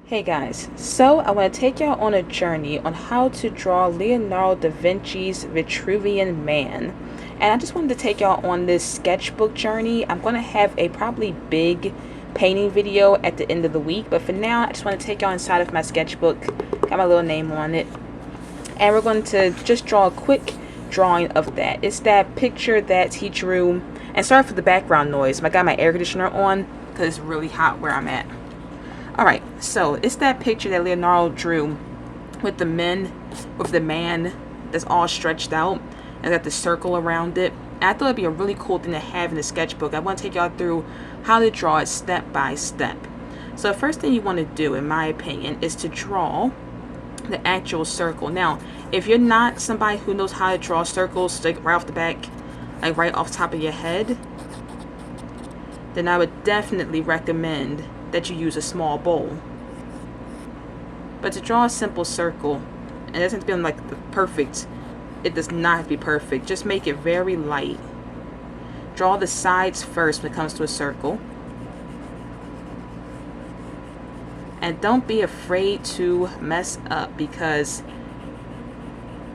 Hey guys, so I want to take y'all on a journey on how to draw Leonardo da Vinci's Vitruvian Man. And I just wanted to take y'all on this sketchbook journey. I'm going to have a probably big painting video at the end of the week, but for now I just want to take y'all inside of my sketchbook. Got my little name on it. And we're going to just draw a quick drawing of that. It's that picture that he drew. And sorry for the background noise. I got my air conditioner on because it's really hot where I'm at. Alright, so it's that picture that Leonardo drew with the man that's all stretched out and got the circle around it. And I thought it'd be a really cool thing to have in the sketchbook. I want to take y'all through how to draw it step by step. So the first thing you want to do, in my opinion, is to draw the actual circle. Now, if you're not somebody who knows how to draw circles like right off the back, like right off the top of your head, then I would definitely recommend that you use a small bowl. But to draw a simple circle, and it doesn't have to be like the perfect, it does not have to be perfect, just make it very light. Draw the sides first when it comes to a circle. And don't be afraid to mess up, because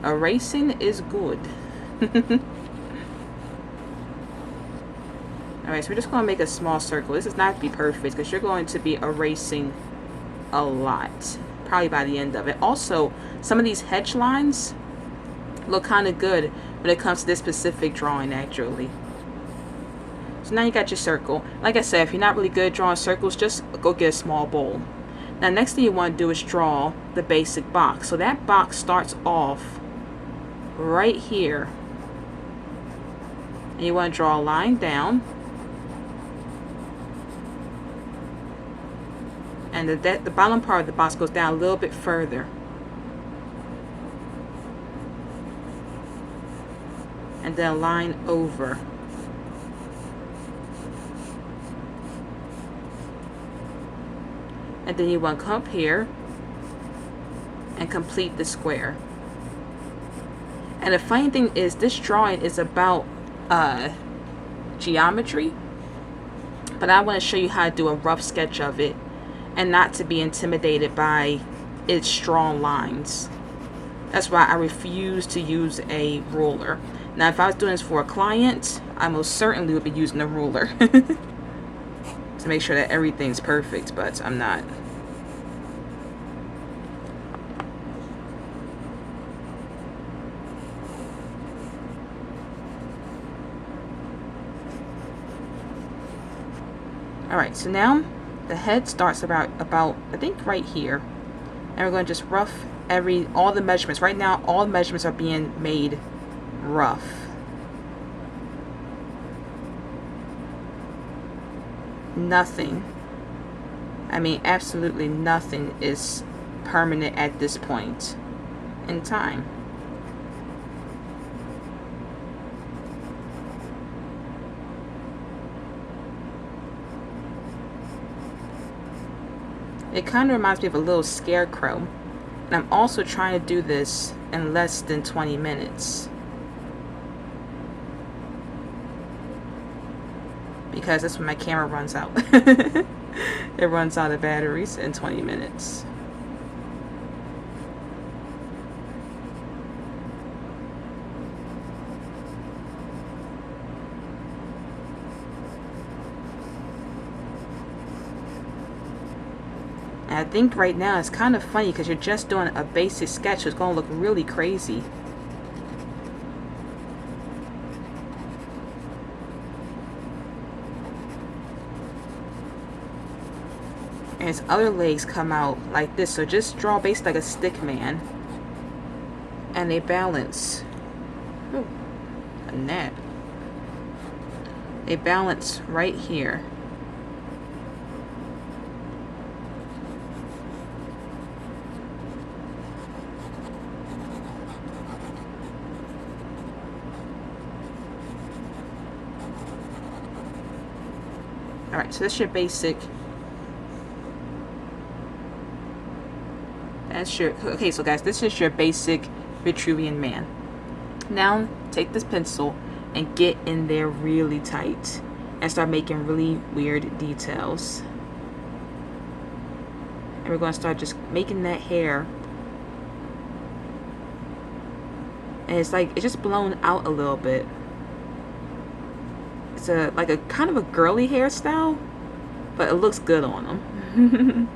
erasing is good. Alright, so we're just going to make a small circle. This does not have to be perfect because you're going to be erasing a lot, probably by the end of it. Also, some of these hedge lines look kind of good when it comes to this specific drawing, actually. So now you got your circle. Like I said, if you're not really good at drawing circles, just go get a small bowl. Now, next thing you want to do is draw the basic box. So that box starts off right here. And you want to draw a line down. And the bottom part of the box goes down a little bit further. And then a line over. And then you want to come up here and complete the square. And the funny thing is, this drawing is about geometry, but I want to show you how to do a rough sketch of it and not to be intimidated by its strong lines. That's why I refuse to use a ruler. Now, if I was doing this for a client, I most certainly would be using a ruler to make sure that everything's perfect, but I'm not. Alright, so now the head starts about I think right here. And we're going to just rough all the measurements. Right now, all the measurements are being made rough. Nothing, I mean absolutely nothing, is permanent at this point in time. It kind of reminds me of a little scarecrow. And I'm also trying to do this in less than 20 minutes. Because that's when my camera runs out. It runs out of batteries in 20 minutes. And I think right now it's kind of funny because you're just doing a basic sketch. So it's going to look really crazy. And his other legs come out like this. So just draw basically like a stick man. And they balance. Ooh, a gnat. They balance right here. Alright, so that's your basic. Okay, so guys, this is your basic Vitruvian man. Now, take this pencil and get in there really tight and start making really weird details. And we're going to start just making that hair. And it's like, it's just blown out a little bit. It's like a kind of a girly hairstyle, but it looks good on them.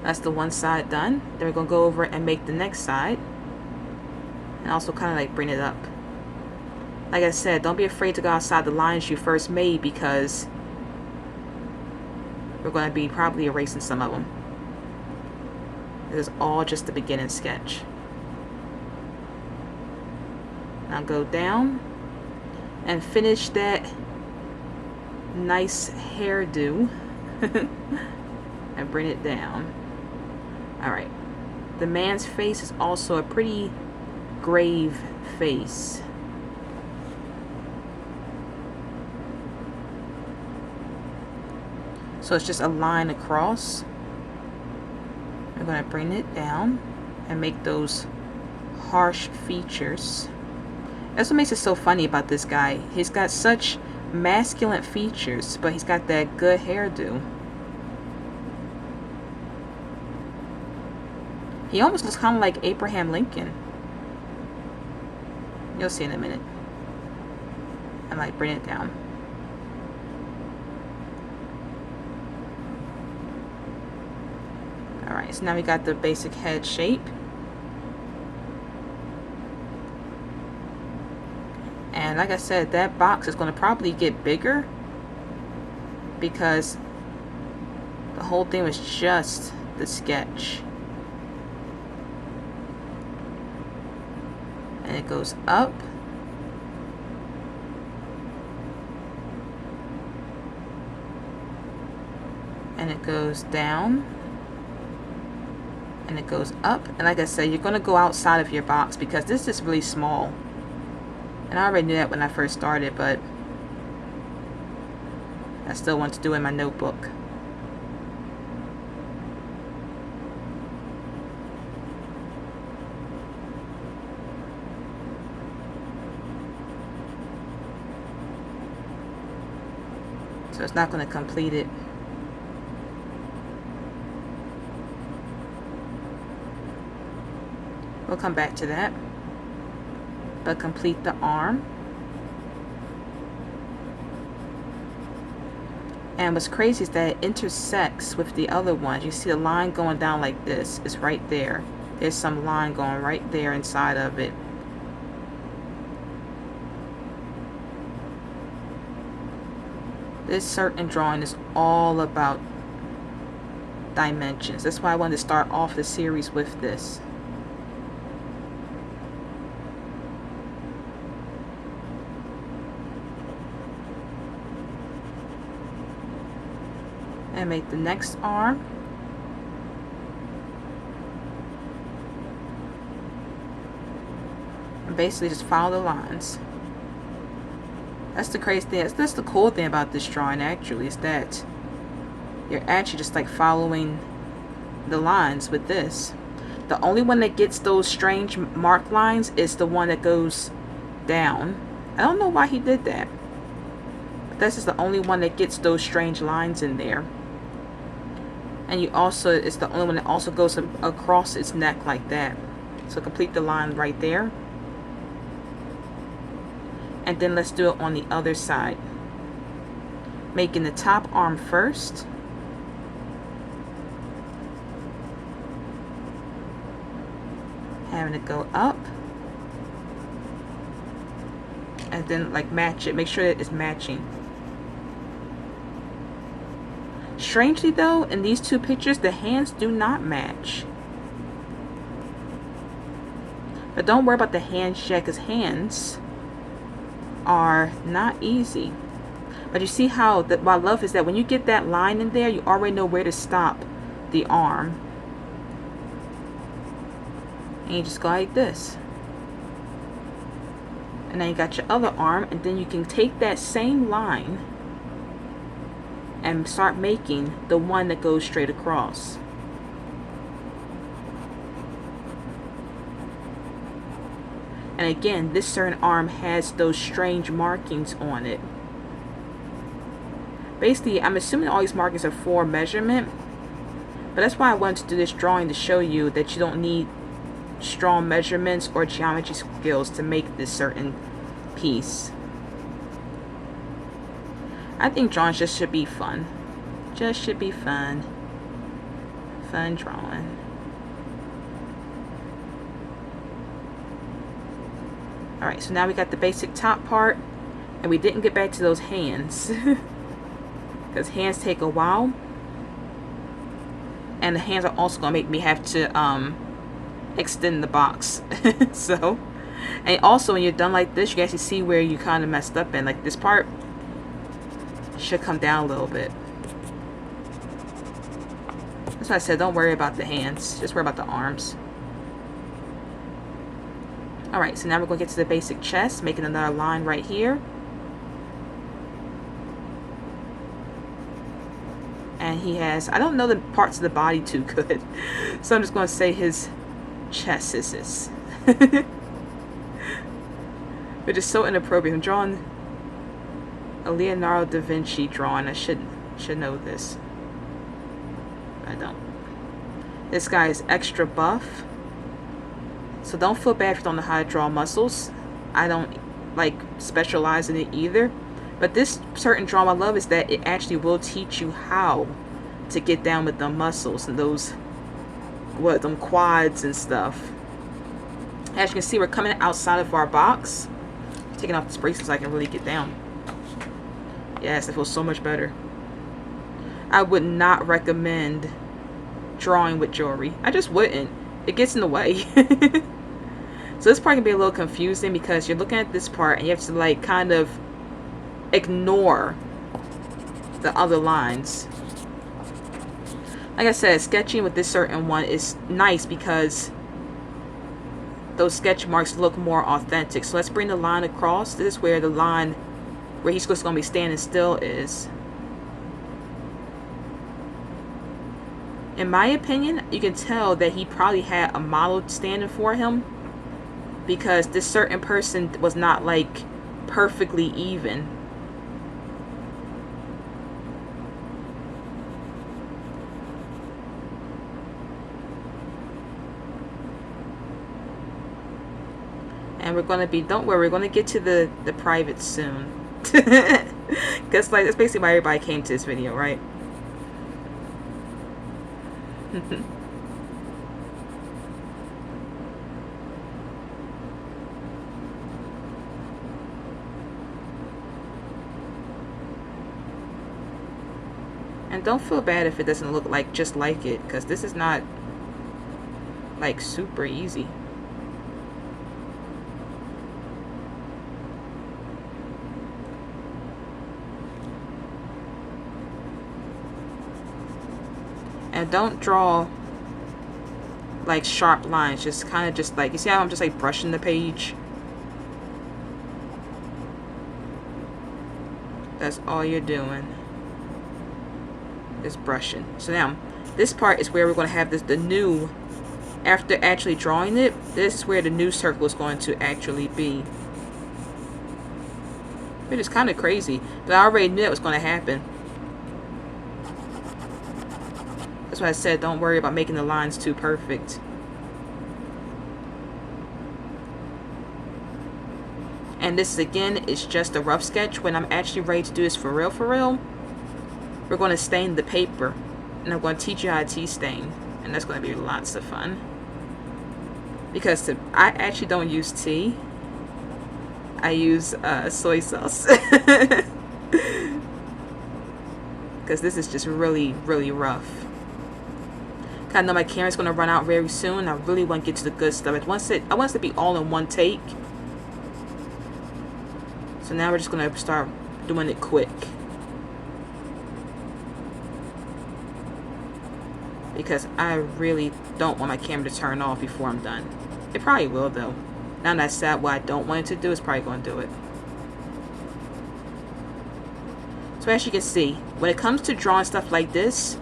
That's the one side done. Then we're going to go over and make the next side. And also kind of like bring it up. Like I said, don't be afraid to go outside the lines you first made, because we're going to be probably erasing some of them. This is all just the beginning sketch. Now go down and finish that nice hairdo and bring it down. Alright. The man's face is also a pretty grave face. So it's just a line across. I'm going to bring it down and make those harsh features. That's what makes it so funny about this guy. He's got such masculine features, but he's got that good hairdo. He almost looks kind of like Abraham Lincoln. You'll see in a minute. I might bring it down. Alright, so now we got the basic head shape. And like I said, that box is going to probably get bigger, because the whole thing was just the sketch. And it goes up. And it goes down. And it goes up. And like I said, you're going to go outside of your box, because this is really small. And I already knew that when I first started, but I still want to do it in my notebook. So it's not going to complete it. We'll come back to that. But complete the arm. And what's crazy is that it intersects with the other ones. You see the line going down like this. It's right there. There's some line going right there inside of it. This certain drawing is all about dimensions. That's why I wanted to start off the series with this. And make the next arm. And basically just follow the lines. That's the crazy thing. That's the cool thing about this drawing, actually, is that you're actually just like following the lines with this. The only one that gets those strange mark lines is the one that goes down. I don't know why he did that. But this is the only one that gets those strange lines in there. And you also, it's the only one that also goes across its neck like that. So complete the line right there. And then let's do it on the other side. Making the top arm first. Having it go up. And then like match it. Make sure that it's matching. Strangely though, in these two pictures, the hands do not match. But don't worry about the hands yet, because hands are not easy. But you see how, what I love is that when you get that line in there, you already know where to stop the arm. And you just go like this. And then you got your other arm, and then you can take that same line and start making the one that goes straight across. And again, this certain arm has those strange markings on it. Basically, I'm assuming all these markings are for measurement, but that's why I wanted to do this drawing, to show you that you don't need strong measurements or geometry skills to make this certain piece. I think drawing just should be fun. Just should be fun. Fun drawing. Alright, so now we got the basic top part, and we didn't get back to those hands. Because hands take a while. And the hands are also going to make me have to extend the box. So, and also when you're done like this, you can actually see where you kind of messed up in. Like this part should come down a little bit. That's why I said don't worry about the hands, just worry about the arms. Alright, so now we're going to get to the basic chest, making another line right here. And he has, I don't know the parts of the body too good, so I'm just going to say his chest is this. Which is so inappropriate. I'm drawing a Leonardo Da Vinci drawing. I should know this. I don't. This guy is extra buff, so don't feel bad if you don't know how to draw muscles. I don't like specialize in it either, but this certain drawing I love is that it actually will teach you how to get down with the muscles and those, what, them quads and stuff. As you can see, we're coming outside of our box. Taking off this bracelet so I can really get down. Yes, it feels so much better. I would not recommend drawing with jewelry. I just wouldn't. It gets in the way. So this part can be a little confusing because you're looking at this part and you have to like kind of ignore the other lines. Like I said, sketching with this certain one is nice because those sketch marks look more authentic. So let's bring the line across. This is where the line where he's just going to be standing still is. In my opinion, you can tell that he probably had a model standing for him, because this certain person was not like perfectly even. And we're going to be, don't worry, we're going to get to the private soon. Because like, that's basically why everybody came to this video, right? And don't feel bad if it doesn't look like just like it, because this is not like super easy. And don't draw like sharp lines, just kind of just like, you see how I'm just like brushing the page? That's all you're doing, is brushing. So now this part is where we're going to have this, the new, after actually drawing it, this is where the new circle is going to actually be. Which is kind of crazy, but I already knew it was going to happen. That's why I said don't worry about making the lines too perfect. And this again is just a rough sketch. When I'm actually ready to do this for real, we're going to stain the paper, and I'm going to teach you how to tea stain, and that's going to be lots of fun. Because I actually don't use tea. I use soy sauce. Because this is just really, really rough. I know my camera's going to run out very soon. I really want to get to the good stuff. I want it to be all in one take. So now we're just going to start doing it quick. Because I really don't want my camera to turn off before I'm done. It probably will though. Now that I said what I don't want it to do, it's probably going to do it. So as you can see, when it comes to drawing stuff like this,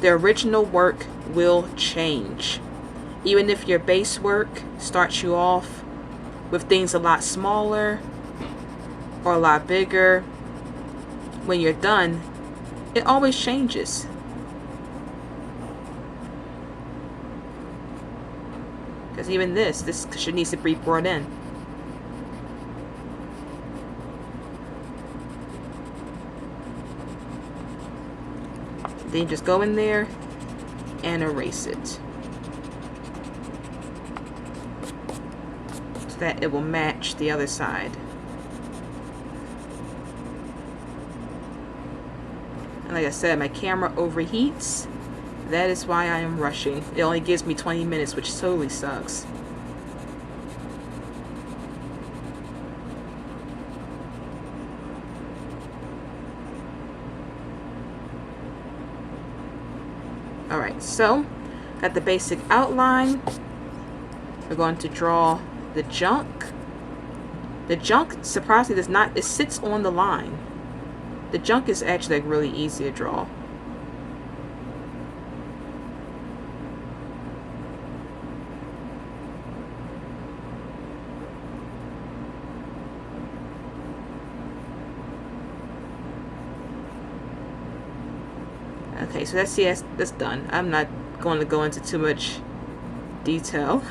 the original work will change. Even if your base work starts you off with things a lot smaller or a lot bigger, when you're done, It always changes. Because even this should needs to be brought in. Then you just go in there and erase it. So that it will match the other side. And like I said, my camera overheats. That is why I am rushing. It only gives me 20 minutes, which totally sucks. Alright, so got the basic outline. We're going to draw the junk. The junk, surprisingly, does not, it sits on the line. The junk is actually like really easy to draw. Okay, so that's done. I'm not going to go into too much detail.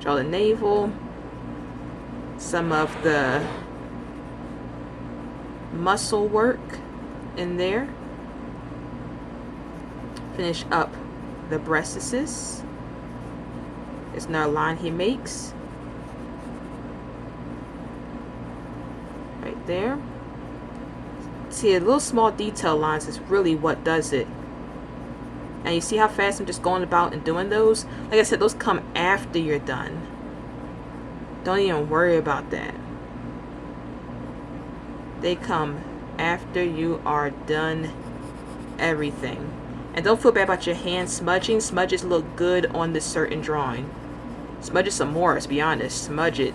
Draw the navel, some of the muscle work in there. Finish up the breastises. There's another line he makes. Right there. See, the little small detail lines is really what does it. And you see how fast I'm just going about and doing those? Like I said, those come after you're done. Don't even worry about that. They come after you are done everything. And don't feel bad about your hand smudging. Smudges look good on this certain drawing. Smudge it some more, let's be honest. Smudge it.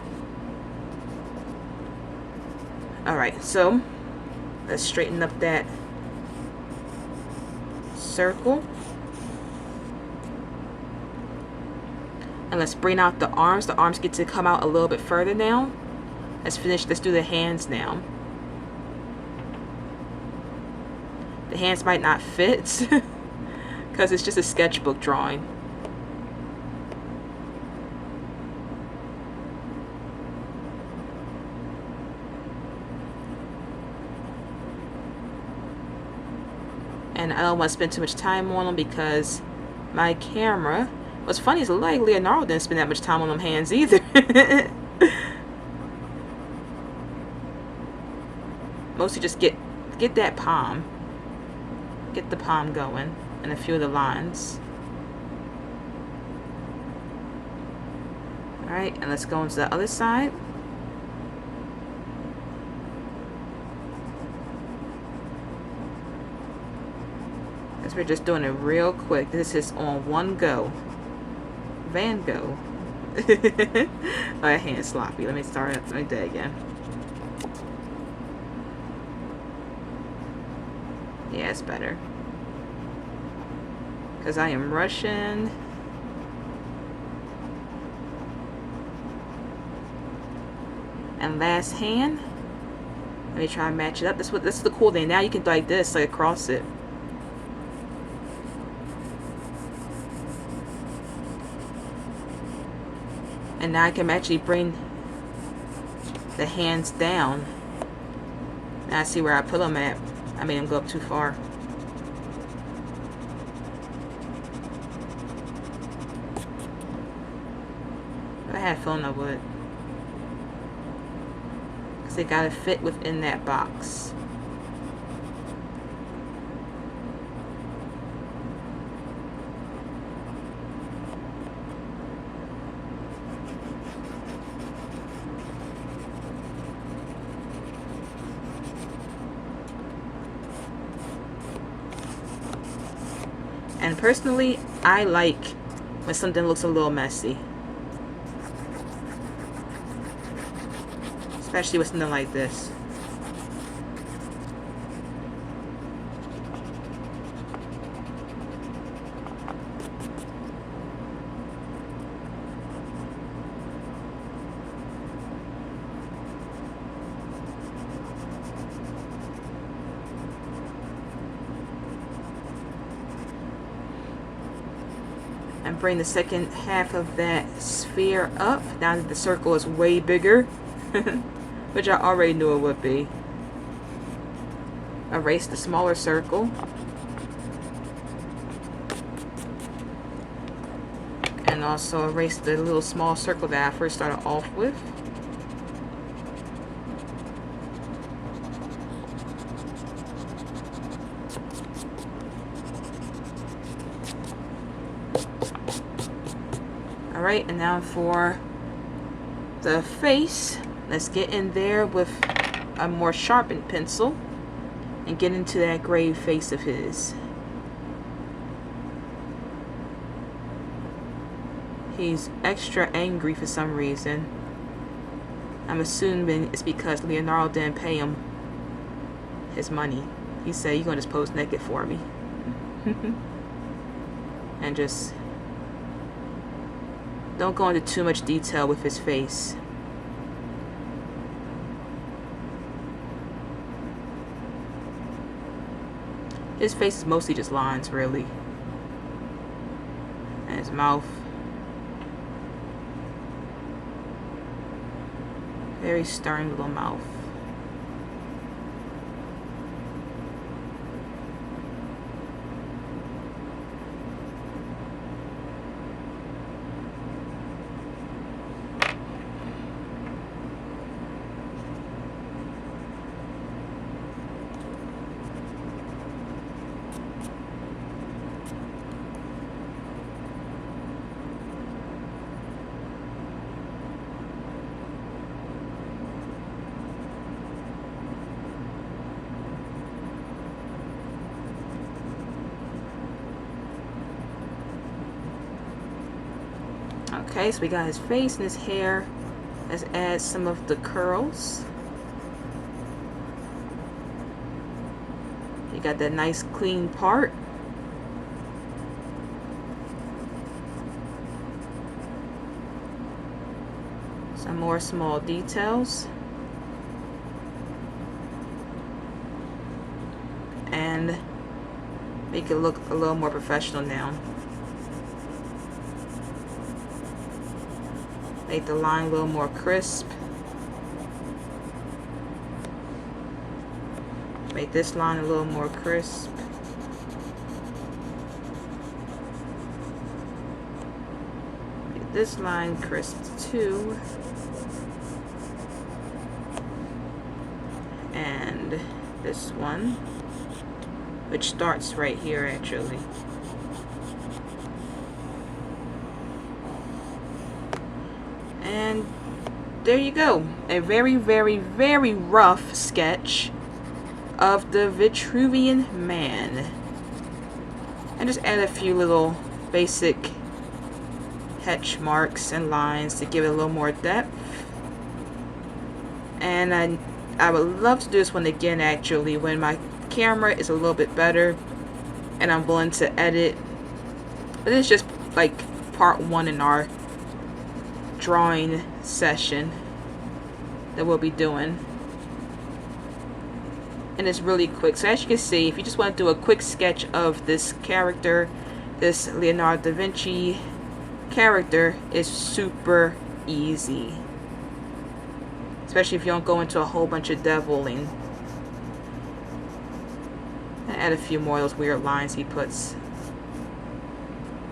Alright, so let's straighten up that circle. And let's bring out the arms. The arms get to come out a little bit further now. Let's finish. Let's do the hands now. The hands might not fit because it's just a sketchbook drawing. And I don't want to spend too much time on them because my camera, what's funny is like Leonardo didn't spend that much time on them hands either. Mostly just get that palm. Get the palm going and a few of the lines. Alright, and let's go into the other side. We're just doing it real quick. This is on one go. Van Gogh. My hand's sloppy. Let me start up. Let me do that again. Yeah, it's better. Because I am rushing. And last hand. Let me try and match it up. This is the cool thing. Now you can do like this, like across it. And now I can actually bring the hands down. Now I see where I put them at. I made them go up too far. If I had fun, I would. Because they gotta fit within that box. And personally, I like when something looks a little messy. Especially with something like this. and bring the second half of that sphere up. Now that the circle is way bigger, which I already knew it would be. Erase the smaller circle. And also erase the little small circle that I first started off with. Alright, and now for the face, let's get in there with a more sharpened pencil and get into that grave face of his. He's extra angry for some reason. I'm assuming it's because Leonardo didn't pay him his money. He said, "You're going to just pose naked for me." And just don't go into too much detail with his face. His face is mostly just lines, really. And his mouth. Very stern little mouth. Okay, so we got his face and his hair. Let's add some of the curls. You got that nice clean part. Some more small details. And make it look a little more professional now. Make the line a little more crisp. Make this line a little more crisp. Make this line crisp too. And this one, which starts right here actually. And there you go. A very, very, very rough sketch of the Vitruvian man. And just add a few little basic hatch marks and lines to give it a little more depth. And I would love to do this one again actually when my camera is a little bit better and I'm willing to edit. But it's just like part one in our drawing session that we'll be doing, and it's really quick. So as you can see, if you just want to do a quick sketch of this character, this Leonardo da Vinci character, is super easy, especially if you don't go into a whole bunch of deviling. And add a few more of those weird lines he puts.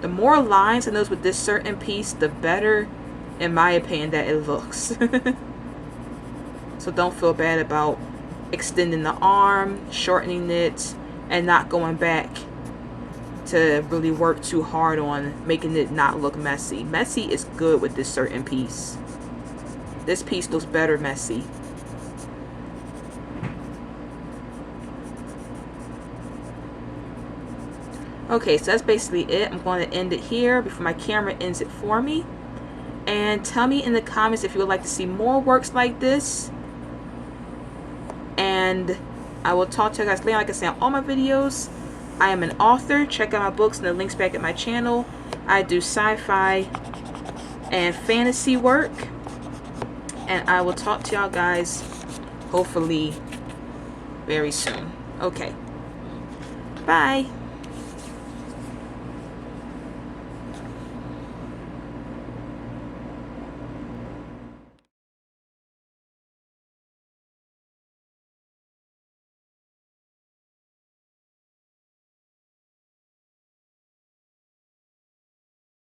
The more lines in those with this certain piece, the better, in my opinion, that it looks. So don't feel bad about extending the arm, shortening it, and not going back to really work too hard on making it not look messy. Messy is good with this certain piece. This piece looks better messy. Okay, so that's basically it. I'm going to end it here before my camera ends it for me. And tell me in the comments if you would like to see more works like this. And I will talk to you guys later. Like I say on all my videos, I am an author. Check out my books and the links back at my channel. I do sci-fi and fantasy work. And I will talk to y'all guys hopefully very soon. Okay. Bye.